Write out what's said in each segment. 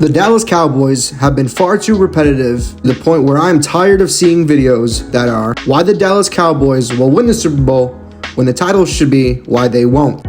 The Dallas Cowboys have been far too repetitive to the point where I'm tired of seeing videos that are why the Dallas Cowboys will win the Super Bowl when the title should be why they won't.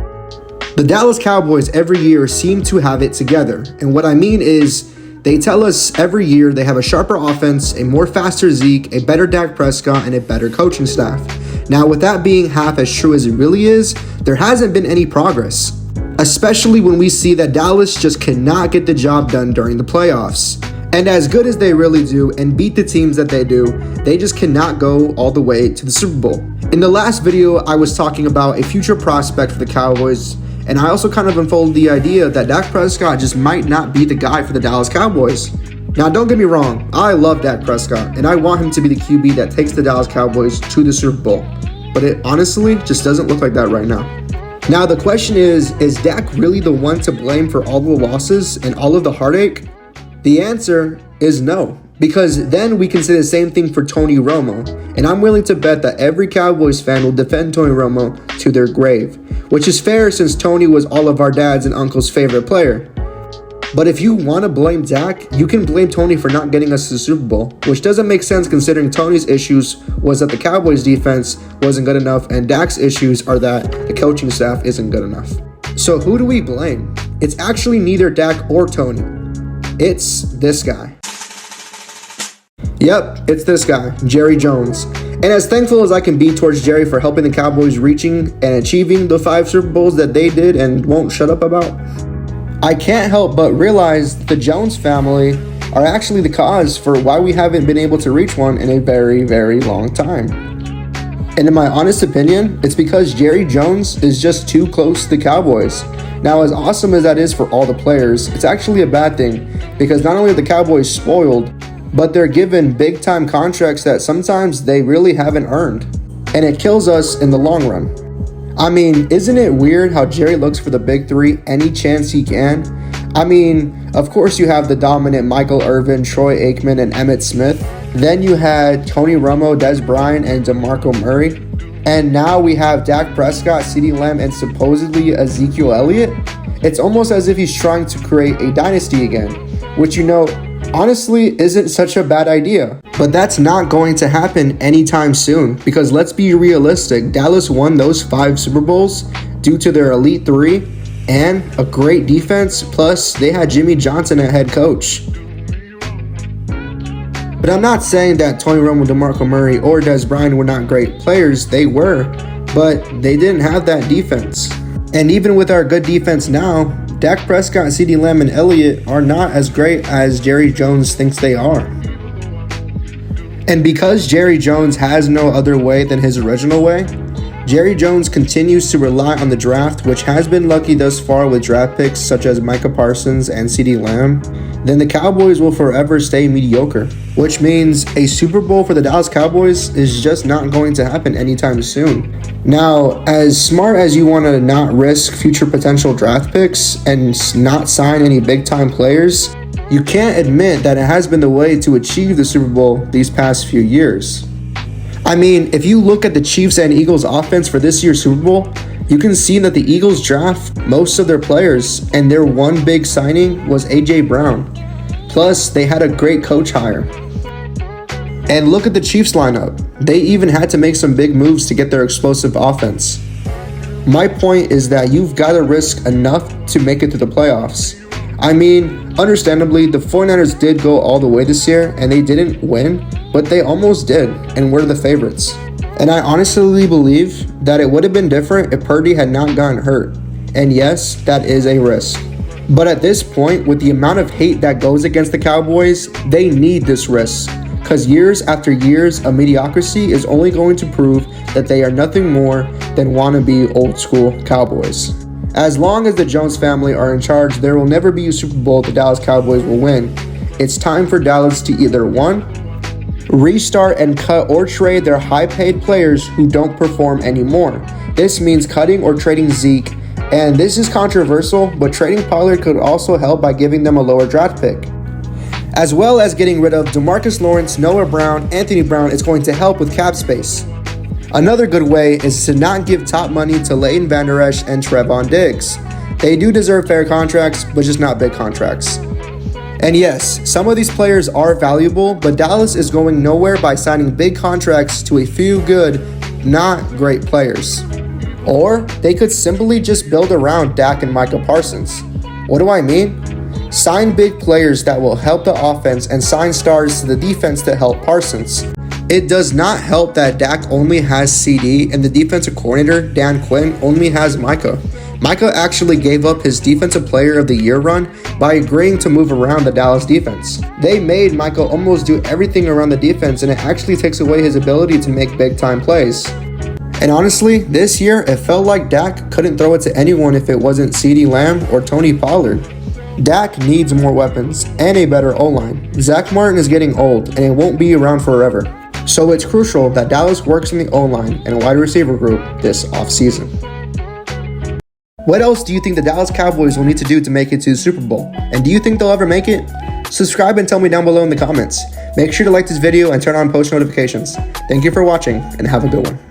The Dallas Cowboys every year seem to have it together, and what I mean is they tell us every year they have a sharper offense, a more faster Zeke, a better Dak Prescott, and a better coaching staff. Now, with that being half as true as it really is, there hasn't been any progress. Especially when we see that Dallas just cannot get the job done during the playoffs. And as good as they really do and beat the teams that they do, they just cannot go all the way to the Super Bowl. In the last video, I was talking about a future prospect for the Cowboys, and I also kind of unfolded the idea that Dak Prescott just might not be the guy for the Dallas Cowboys. Now, don't get me wrong, I love Dak Prescott, and I want him to be the QB that takes the Dallas Cowboys to the Super Bowl. But it honestly just doesn't look like that right now. Now, the question is Dak really the one to blame for all the losses and all of the heartache? The answer is no, because then we can say the same thing for Tony Romo, and I'm willing to bet that every Cowboys fan will defend Tony Romo to their grave, which is fair since Tony was all of our dads and uncles' favorite player. But if you want to blame Dak, you can blame Tony for not getting us to the Super Bowl, which doesn't make sense considering Tony's issues was that the Cowboys defense wasn't good enough and Dak's issues are that the coaching staff isn't good enough. So who do we blame? It's actually neither Dak or Tony. It's this guy. Yep, it's this guy, Jerry Jones. And as thankful as I can be towards Jerry for helping the Cowboys reaching and achieving the 5 Super Bowls that they did and won't shut up about, I can't help but realize that the Jones family are actually the cause for why we haven't been able to reach one in a very, very long time. And in my honest opinion, it's because Jerry Jones is just too close to the Cowboys. Now, as awesome as that is for all the players, it's actually a bad thing because not only are the Cowboys spoiled, but they're given big-time contracts that sometimes they really haven't earned. And it kills us in the long run. I mean, isn't it weird how Jerry looks for the big 3 any chance he can? I mean, of course you have the dominant Michael Irvin, Troy Aikman, and Emmitt Smith. Then you had Tony Romo, Des Bryant, and DeMarco Murray. And now we have Dak Prescott, CeeDee Lamb, and supposedly Ezekiel Elliott. It's almost as if he's trying to create a dynasty again, which honestly isn't such a bad idea. But that's not going to happen anytime soon because let's be realistic, Dallas won those 5 Super Bowls due to their Elite 3 and a great defense, plus they had Jimmy Johnson at head coach. But I'm not saying that Tony Romo, DeMarco Murray, or Des Bryant were not great players. They were, but they didn't have that defense. And even with our good defense now, Dak Prescott, CeeDee Lamb, and Elliott are not as great as Jerry Jones thinks they are. And because Jerry Jones has no other way than his original way, Jerry Jones continues to rely on the draft, which has been lucky thus far with draft picks such as Micah Parsons and CeeDee Lamb, then the Cowboys will forever stay mediocre, which means a Super Bowl for the Dallas Cowboys is just not going to happen anytime soon. Now, as smart as you want to not risk future potential draft picks and not sign any big-time players, you can't admit that it has been the way to achieve the Super Bowl these past few years. I mean, if you look at the Chiefs and Eagles offense for this year's Super Bowl, you can see that the Eagles draft most of their players, and their one big signing was A.J. Brown. Plus, they had a great coach hire. And look at the Chiefs lineup. They even had to make some big moves to get their explosive offense. My point is that you've got to risk enough to make it to the playoffs. I mean, understandably, the 49ers did go all the way this year, and they didn't win, but they almost did, and were the favorites. And I honestly believe that it would have been different if Purdy had not gotten hurt. And yes, that is a risk. But at this point, with the amount of hate that goes against the Cowboys, they need this risk. Because years after years of mediocrity is only going to prove that they are nothing more than wannabe old school Cowboys. As long as the Jones family are in charge, there will never be a Super Bowl the Dallas Cowboys will win. It's time for Dallas to either 1, restart and cut or trade their high-paid players who don't perform anymore. This means cutting or trading Zeke, and this is controversial, but trading Pollard could also help by giving them a lower draft pick. As well as getting rid of DeMarcus Lawrence, Noah Brown, Anthony Brown is going to help with cap space. Another good way is to not give top money to Leighton Vander Esch and Trevon Diggs. They do deserve fair contracts, but just not big contracts. And yes, some of these players are valuable, but Dallas is going nowhere by signing big contracts to a few good, not great players. Or they could simply just build around Dak and Micah Parsons. What do I mean? Sign big players that will help the offense and sign stars to the defense to help Parsons. It does not help that Dak only has CD and the defensive coordinator, Dan Quinn, only has Micah. Micah actually gave up his Defensive Player of the Year run by agreeing to move around the Dallas defense. They made Micah almost do everything around the defense, and it actually takes away his ability to make big-time plays. And honestly, this year, it felt like Dak couldn't throw it to anyone if it wasn't CeeDee Lamb or Tony Pollard. Dak needs more weapons and a better O-line. Zach Martin is getting old, and it won't be around forever. So it's crucial that Dallas works in the O-line and wide receiver group this offseason. What else do you think the Dallas Cowboys will need to do to make it to the Super Bowl? And do you think they'll ever make it? Subscribe and tell me down below in the comments. Make sure to like this video and turn on post notifications. Thank you for watching, and have a good one.